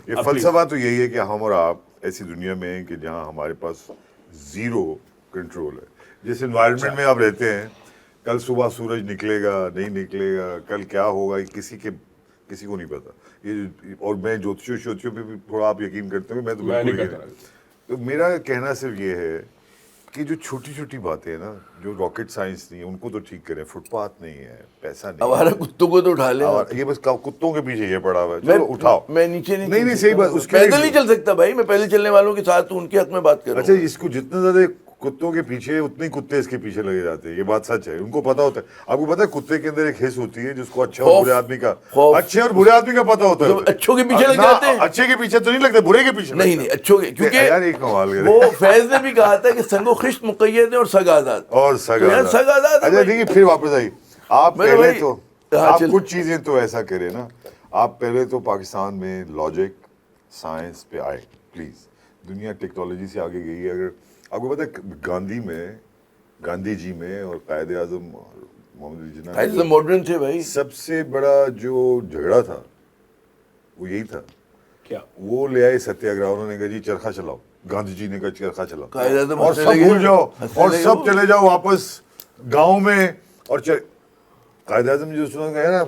یہ فلسفہ تو یہی ہے کہ ہم اور آپ ایسی دنیا میں ہیں کہ جہاں ہمارے پاس زیرو کنٹرول ہے. جس انوائرمنٹ میں آپ رہتے ہیں, کل صبح سورج نکلے گا نہیں نکلے گا, کل کیا ہوگا, کسی کو نہیں پتا. یہ اور میں جوتشیوں پہ بھی تھوڑا آپ یقین کرتے ہیں, میں تو بالکل نہیں کرتا. تو میرا کہنا صرف یہ ہے کہ جو چھوٹی چھوٹی باتیں ہیں نا, جو راکٹ سائنس نہیں ہے, ان کو تو ٹھیک کریں. فٹ پاتھ نہیں ہے, پیسہ نہیں, ہمارا کتوں کو تو اٹھا لیں. یہ بس کتوں کے پیچھے یہ پڑا ہوا ہے, چلو اٹھاؤ. میں نیچے نہیں صحیح بات, اس کے پیدل نہیں چل سکتا بھائی, میں پیدل چلنے والوں کے ساتھ ان کے حق میں بات کر رہا ہوں. اچھا, اس کو جتنا زیادہ کتوں کے پیچھے اتنے کتے اس کے پیچھے لگے جاتے ہیں, یہ بات سچ ہے. ان کو پتا ہوتا ہے. آپ کو پتا ہے کتے کے اندر ایک حص ہوتی ہے جس کو اچھے اور برے آدمی کا پتا ہوتا ہے. اچھوں کے پیچھے لگ جاتے ہیں. اچھے کے پیچھے تو نہیں لگتے, برے کے پیچھے. نہیں اچھوں کے, کیونکہ یار ایک کمال وہ فیض نے بھی کہا تھا کہ سنگ و خشت مقید ہے اور سگ آزاد. اچھا دیکھیے پھر واپس آئی. آپ پہلے تو آپ کچھ چیزیں تو ایسا کریں نا, آپ پہلے تو پاکستان میں لاجک سائنس پہ آئے پلیز. دنیا ٹیکنالوجی سے آگے گئی ہے. اگر آپ کو پتا ہے گاندھی جی میں اور قائد اعظم محمد علی جناح ماڈرن تھے بھائی, سب سے بڑا جو جھگڑا تھا وہ یہی تھا. کیا وہ لے آئے ستیہ گرہ, انہوں نے کہا جی چرخہ چلاؤ. گاندھی جی نے کہا چرخہ چلاؤ, قائد اعظم اور سب بھول جاؤ اور سب چلے جاؤ واپس گاؤں میں. اور قائد اعظم جو سنا گیا نا,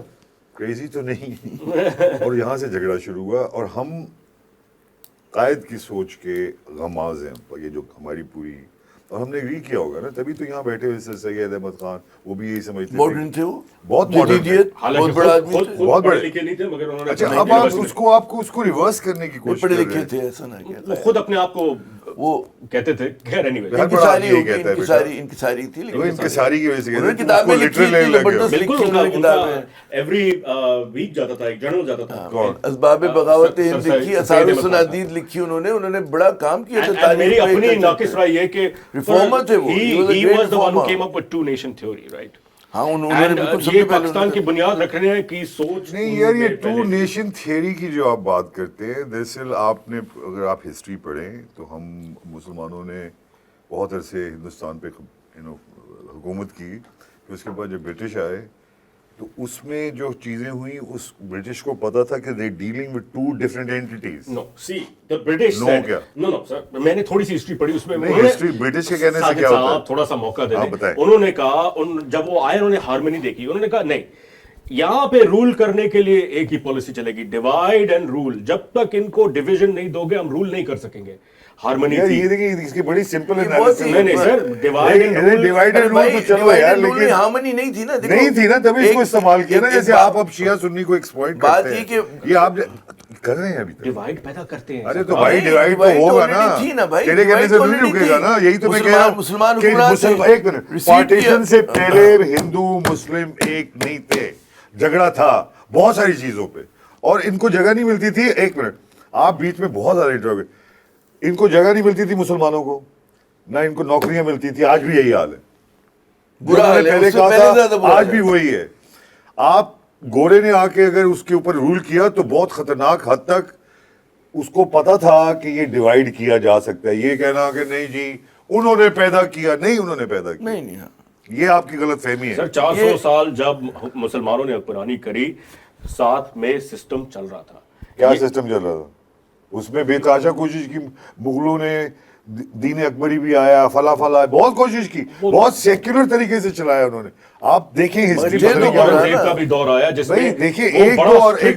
کریزی تو نہیں. اور یہاں سے جھگڑا شروع ہوا. اور ہم قائد کی سوچ کے غماز ہیں, یہ جو ہماری پوری, اور ہم نے اگری کیا ہوگا نا, تبھی تو یہاں بیٹھے ہوئے سر سید احمد خان, وہ بھی یہی سمجھتے ماڈرن تھے, وہ بہت ماڈرن, بہت بڑا آدمی, بہت بڑے لکھے نہیں تھے, مگر انہوں نے اچھا اب آپ اس کو ریورس کرنے کی کوشش پڑھے کر لکھے رہے تھے, ایسا نہ کیا. وہ خود اپنے آپ کو وہ کہتے تھے. خیر اینی وے, انکساری ہوگی, انکساری تھی, لیکن انکساری کی وجہ سے انہوں نے کتابیں لکھی تھی زبردست, بالکل لکھی انہوں نے کتابیں. ایوری ویک جاتا تھا, ایک جرنل جاتا تھا. اسباب بغاوت ہند لکھی, اثار الصنادید لکھی انہوں نے بڑا کام کیا تھا. میری اپنی ناقص رائے یہ کہ ریفارمر تھے وہ. he was the one who came up with two nation theory, right? ہاں انہوں نے بالکل سب یہ سے پہلے پاکستان کی بنیاد رکھنے کی سوچ نہیں یار. یہ ٹو نیشن تھیوری کی جو آپ بات کرتے ہیں, دراصل آپ نے اگر آپ ہسٹری پڑھیں تو ہم مسلمانوں نے بہت عرصے ہندوستان پہ حکومت کی. پھر اس کے بعد جب برٹش آئے تو اس میں جو چیزیں ہوئیں, اس برٹش کو پتا تھا کہ they dealing with two different entities. No, see, the British said, no, sir, میں نے تھوڑی سی ہسٹری پڑھی, اس میں برٹش کے کہنے سے کیا ہوتا ہے, تھوڑا سا موقع دے دیں. انہوں نے کہا, جب وہ آئے انہوں نے ہارمنی دیکھی, انہوں نے کہا نہیں, یہاں پہ رول کرنے کے لیے ایک ہی پالیسی چلے گی, ڈیوائڈ اینڈ رول. جب تک ان کو ڈویژن نہیں دو گے ہم رول نہیں کر سکیں گے. ہارمنی تھی. یہ دیکھیں اس کی بڑی سمپل انالیسس ہے. نہیں سر, ڈیوائڈ اینڈ رول تو چلو یار, لیکن ہارمنی نہیں تھی نا, نہیں تھی نا, تبھی اس کو استعمال کیا نا. جیسے آپ اب شیعہ سنی کو ایکسپلائٹ کرتے ہیں, یہ آپ کر رہے ہیں ابھی تک, ڈیوائڈ پیدا کرتے ہیں. ارے تو بھائی ڈیوائڈ تو ہوگا نا, تیرے کہنے سے نہیں رکے گا نا. یہی تو میں کہہ رہا ہوں کہ ایک منٹ, پارٹیشن سے پہلے ہندو مسلم ایک نہیں تھے, جھگڑا تھا بہت ساری چیزوں پہ, اور ان کو جگہ نہیں ملتی تھی. ایک منٹ, آپ بیچ میں بہت زیادہ انٹر ہو گئے. ان کو جگہ نہیں ملتی تھی مسلمانوں کو, نہ ان کو نوکریاں ملتی تھی. آج بھی یہی حال ہے, پہلے کہا تھا آج بھی وہی ہے. آپ گورے نے آ کے اگر اس کے اوپر رول کیا تو بہت خطرناک حد تک اس کو پتا تھا کہ یہ ڈیوائڈ کیا جا سکتا ہے. یہ کہنا کہ نہیں جی انہوں نے پیدا کیا, نہیں انہوں نے پیدا کیا, نہیں, یہ آپ کی غلط فہمی ہے. سر 400 سال جب مسلمانوں نے حکمرانی کری, ساتھ میں سسٹم چل رہا تھا. کیا سسٹم چل رہا تھا؟ اس میں بے تحاشا کوشش کی. مغلوں نے دین اکبری بھی آیا, فلا بہت کوشش کی, بہت سیکولر طریقے سے چلایا انہوں نے. آپ دیکھیں ہسٹری کا بھی دور آیا جس میں دیکھیں ایک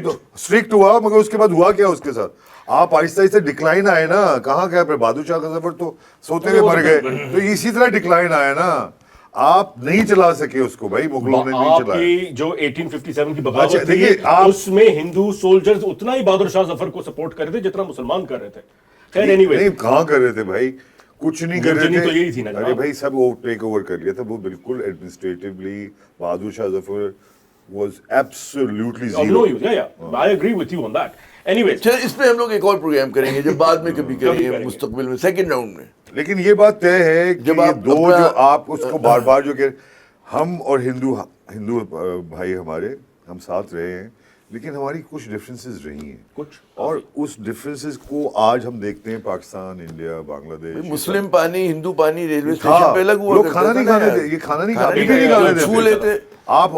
دو اسٹرکٹ ہوا, مگر اس کے بعد ہوا کیا اس کے ساتھ؟ آپ آہستہ آہستہ ڈکلائن آئے نا. کہاں گیا پھر بہادر شاہ کا ظفر تو سوتے ہوئے مر گئے, تو اسی طرح ڈکلائن آیا نا. آپ نہیں چلا سکے اس کو بھائی, مغلوں نے نہیں چلایا. آپ کی جو 1857 کی بغاوت تھی اس میں ہندو سولجرز اتنا ہی بہادر شاہ ظفر کو سپورٹ کر رہے تھے جتنا مسلمان کر رہے تھے. خیر اینی وے, نہیں کہاں کر رہے تھے بھائی, کچھ نہیں کر رہے تو یہی تھی نا. ارے بھائی سب ٹیک اوور کر لیا تھا. وہ بالکل administratively Bahadur Shah Zafar was absolutely zero. I agree with you on that. Anyways, اس پہ ہم لوگ ایک اور پروگرام کریں گے جب بعد میں کبھی کریں گے مستقبل میں, سیکنڈ راؤنڈ میں. لیکن یہ بات طے ہے کہ یہ دو جو آپ اس کو بار بار جو کہ ہم اور ہندو بھائی ہمارے, ہم ساتھ رہے ہیں, لیکن ہماری کچھ ڈفرینسز رہی ہیں کچھ, اور اس ڈفرینسز کو آج ہم دیکھتے ہیں پاکستان, انڈیا, بنگلہ دیش. مسلم پانی, ہندو پانی ریلوے اسٹیشن پہ الگ ہوا, کھانا نہیں کھانے تھے, یہ کھانا نہیں کھانے تھے. آپ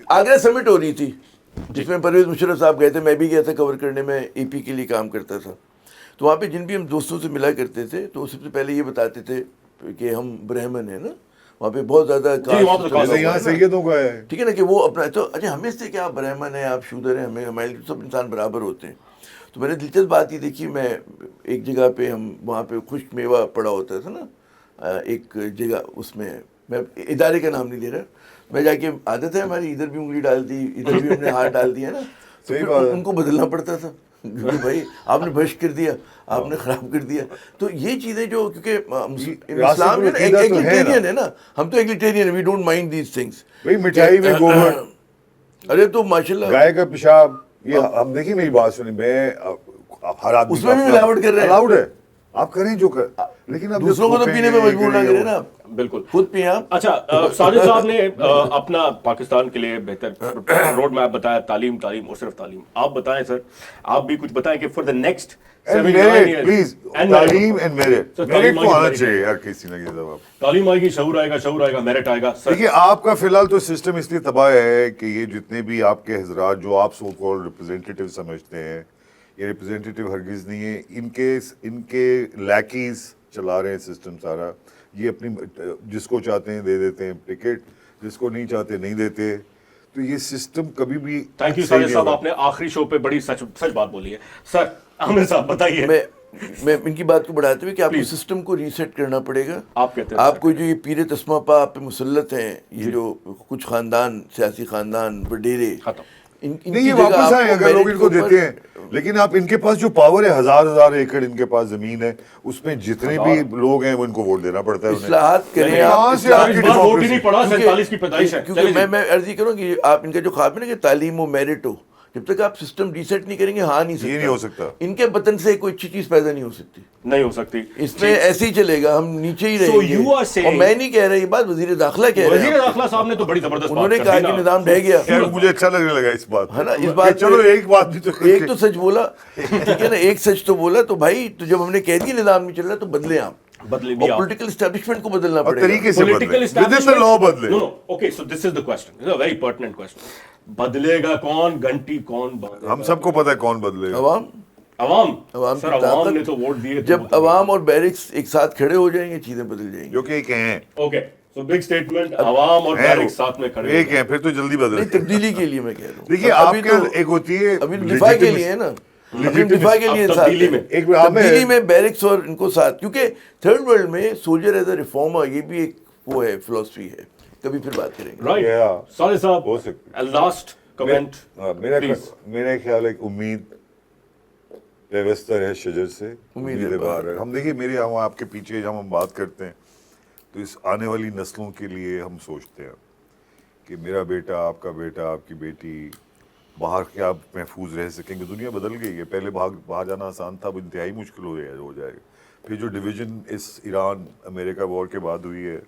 آگرہ سمٹ ہو رہی تھی, جس میں پرویز مشرف صاحب گئے تھے, میں بھی گیا تھا کور کرنے, میں اے پی کے لیے کام کرتا تھا. تو وہاں پہ جن بھی ہم دوستوں سے ملا کرتے تھے تو سب سے پہلے یہ بتاتے تھے کہ ہم برہمن ہیں نا, وہاں پہ بہت زیادہ یہاں سیدوں کا ہے, ٹھیک ہے نا, کہ وہ اپنا تو اچھا ہمیں سے کہ آپ برہمن ہیں, آپ شودر ہیں, ہمارے لیے سب انسان برابر ہوتے ہیں. تو میں نے دلچسپ بات یہ دیکھی, میں ایک جگہ پہ ہم وہاں پہ خشک میوہ پڑا ہوتا تھا نا ایک جگہ, اس میں میں ادارے کا نام نہیں لے رہا, میں جا کے عادت ہے ہماری, ادھر بھی انگلی ڈال دی, ادھر بھی ہم نے ہاتھ ڈال دیا نا, تو پھر ان کو بدلنا پڑتا تھا کیونکہ بھائی آپ نے بھش کر دیا, آپ نے خراب کر دیا. تو یہ چیزیں جو کیونکہ اسلام ایگلیٹیرین ہے نا, ہم تو ایگلیٹیرین ہیں, we don't mind these things. بھائی مٹھائی میں گوبر, ارے تو ماشاءاللہ گائے کا پیشاب, یہ اب دیکھیے میری بات سنیں, میں ہر آدمی اس میں بھی ملاوٹ کر رہے ہیں, الاؤڈ ہے, آپ کریں جو کر, لیکن اب دوسروں کو تو پینے میں مجبور نہ کریں نا, بالکل خود پئیں آپ. اچھا, ساجد صاحب نے اپنا پاکستان کے لیے بہتر روڈ میپ بتایا, تعلیم تعلیم اور صرف تعلیم. آپ بتائیں سر, آپ بھی کچھ بتائیں کہ فار دا نیکسٹ پلیز تعلیم اینڈ میرٹ, میرٹ تو آنا چاہیے یار کسی نہ کسی جواب. تعلیم آئے گی, شعور آئے گا, شعور آئے گا, میرٹ آئے گا. دیکھیے آپ کا فی الحال تو سسٹم اس لیے تباہ ہے کہ یہ جتنے بھی آپ کے حضرات جو آپ سو کال ریپرزینٹیٹیو سمجھتے ہیں, یہ ریپرزینٹیٹیو ہرگز نہیں ہے, ان کے لیکیز چلا رہے ہیں سسٹم سارا. یہ اپنی جس کو چاہتے ہیں دے دیتے ہیں ٹکٹ, جس کو نہیں چاہتے نہیں دیتے. تو یہ سسٹم کبھی بھی تھینک یو ساجد صاحب, آپ نے آخری شو پہ بڑی سچ بات بولی ہے. سر عامر صاحب بتائیے. میں ان کی بات کو بڑھاتے ہوئے کہ آپ کو سسٹم کو ریسیٹ کرنا پڑے گا. آپ کہتے ہیں آپ کو جو یہ پیر تسمہ پا آپ پہ مسلط ہیں, یہ جو کچھ خاندان, سیاسی خاندان, وڈیرے, نہیں یہ واپس آئیں اگر لوگ ان کو دیتے ہیں, لیکن آپ ان کے پاس جو پاور ہے, ہزار ایکڑ ان کے پاس زمین ہے, اس میں جتنے بھی لوگ ہیں وہ ان کو ووٹ دینا پڑتا ہے. اصلاحات کریں, کیونکہ میں عرض یہ کروں کہ آپ ان کا جو خواب ہے نا کہ تعلیم و میرٹ ہو, جب تک آپ سسٹم ریسیٹ نہیں کریں گے ہاں نہیں ہو سکتا. ان کے وطن سے کوئی اچھی چیز پیدا نہیں ہو سکتی. اس میں ایسے ہی چلے گا, ہم نیچے ہی رہیں گے. اور میں نہیں کہہ رہا یہ بات, وزیر داخلہ کہہ رہے ہیں. وزیر داخلہ صاحب نے تو بڑی زبردست انہوں نے کہا کہ نظام ڈھہ گیا. مجھے اچھا لگنے لگا اس بات ہے نا, اس بات چلو ایک بات بھی تو, ایک تو سچ بولا, ٹھیک ہے نا, ایک سچ تو بولا. تو بھائی تو جب ہم نے کہہ دیا نظام نہیں چل رہا تو بدلیں آپ, پولیٹیکل اسٹیبلشمنٹ کو بدلنا پڑے گا, طریقے سے بدلے, لا بدلے. Okay, so this is the question, this is a very pertinent question. بدلے گا کون, گھنٹی کون باندھے گا؟ ہم سب کو پتہ ہے کون بدلے گا. عوام سر, عوام نے تو ووٹ دیے. جب عوام اور بیرکس ایک ساتھ کھڑے ہو جائیں گے چیزیں بدل جائیں گی, جو کہ ایک ہیں. اوکے, سو بگ اسٹیٹمنٹ, عوام اور بیرکس ساتھ میں کھڑے ایک ہیں, پھر تو جلدی بدل. تبدیلی کے لیے میں کہہ رہا ہوں. دیکھیے آپ کے ایک ہوتی ہے ابھی دفاع کے لیے ہے نا, دفاع کے لیے تبدیلی میں بیرکس اور ان کو ساتھ, کیونکہ تھرڈ ورلڈ میں سولجر ایز اے ریفارمر, یہ بھی ایک وہ ہے فلسفی ہے. کبھی پھر بات کریں گے. رائٹ صالح صاحب, ہو سکتا لاسٹ کمنٹ. میرا خیال ہے امید پیوستہ ہے شجر سے, امید باہر ہے. ہم دیکھیے میرے ہم آپ کے پیچھے جب ہم بات کرتے ہیں تو اس آنے والی نسلوں کے لیے ہم سوچتے ہیں کہ میرا بیٹا, آپ کا بیٹا, آپ کی بیٹی باہر کیا محفوظ رہ سکیں گے. دنیا بدل گئی ہے, پہلے باہر جانا آسان تھا, اب انتہائی مشکل ہو جائے گا. پھر جو ڈویژن اس ایران امریکہ وار کے بعد ہوئی ہے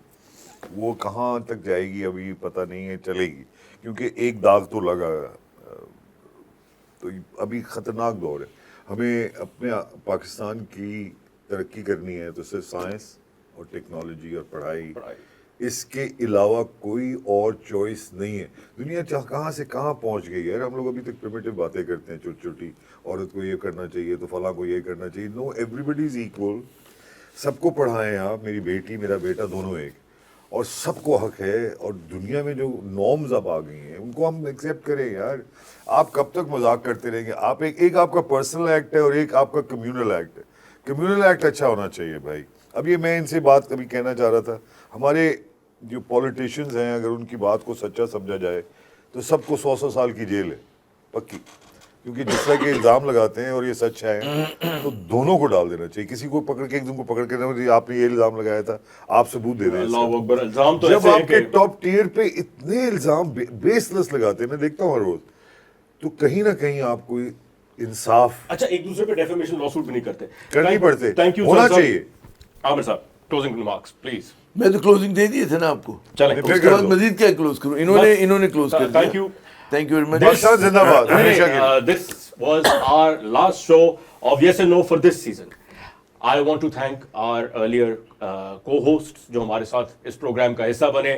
وہ کہاں تک جائے گی ابھی پتہ نہیں ہے, چلے گی, کیونکہ ایک داغ تو لگا. تو ابھی خطرناک دور ہے. ہمیں اپنے پاکستان کی ترقی کرنی ہے تو صرف سائنس اور ٹیکنالوجی اور پڑھائی, اس کے علاوہ کوئی اور چوائس نہیں ہے. دنیا کہاں سے کہاں پہنچ گئی ہے. ہم لوگ ابھی تک پریمیٹیو باتیں کرتے ہیں, چھوٹی چھوٹی, عورت کو یہ کرنا چاہیے تو فلاں کو یہ کرنا چاہیے. نو, ایوری بڈی از ایکول. سب کو پڑھائیں آپ, میری بیٹی میرا بیٹا دونوں ایک, اور سب کو حق ہے. اور دنیا میں جو نارمز اب آ گئی ہیں ان کو ہم ایکسیپٹ کریں یار. آپ کب تک مذاق کرتے رہیں گے. آپ ایک آپ کا پرسنل ایکٹ ہے اور ایک آپ کا کمیونل ایکٹ ہے. کمیونل ایکٹ اچھا ہونا چاہیے بھائی. اب یہ میں ان سے بات کبھی کہنا چاہ رہا تھا, ہمارے جو پولیٹیشنز ہیں اگر ان کی بات کو سچا سمجھا جائے تو سب کو 100 سال کی جیل ہے پکی, کیونکہ جس طرح کے الزام لگاتے ہیں اور یہ سچ ہے تو دونوں کو ڈال دینا چاہیے. کسی کو پکڑ کے ایک دن کو پکڑ کے آپ نے یہ الزام لگایا تھا, آپ ثبوت دے دیں. جب آپ کے ٹاپ ٹیئر پہ اتنے الزام بیس لیس لگاتے ہیں, میں دیکھتا ہوں ہر روز, تو کہیں نہ کہیں آپ کو انصاف, اچھا ایک دوسرے پہ ڈیفیمیشن لا سوٹ بھی نہیں کرتے, کرنی پڑتے, ہونا چاہیے. عامر صاحب کلوزنگ ریمارکس پلیز. میں تو کلوزنگ دے دیے تھے نا آپ کو, چلیں اس کے بعد مزید کیا کلوز کروں. انہوں نے کلوز کر دیا. Thank you very much. زندہ باد. ہمیشہ This was our last show of Yes and No for this season. I want to thank our earlier co-hosts جو ہمارے ساتھ اس پروگرام کا حصہ بنے.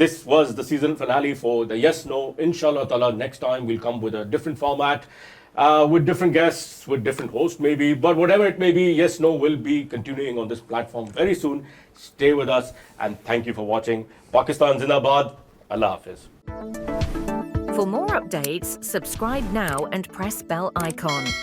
this was the season finale for the Yes No. Inshallah ta'ala, next time we'll come with a different format, with different guests, with different hosts maybe. But whatever it may be, Yes No will be continuing on this platform very soon. Stay with us and thank you for watching. Pakistan Zindabad. Allah Hafiz. For more updates, subscribe now and press bell icon.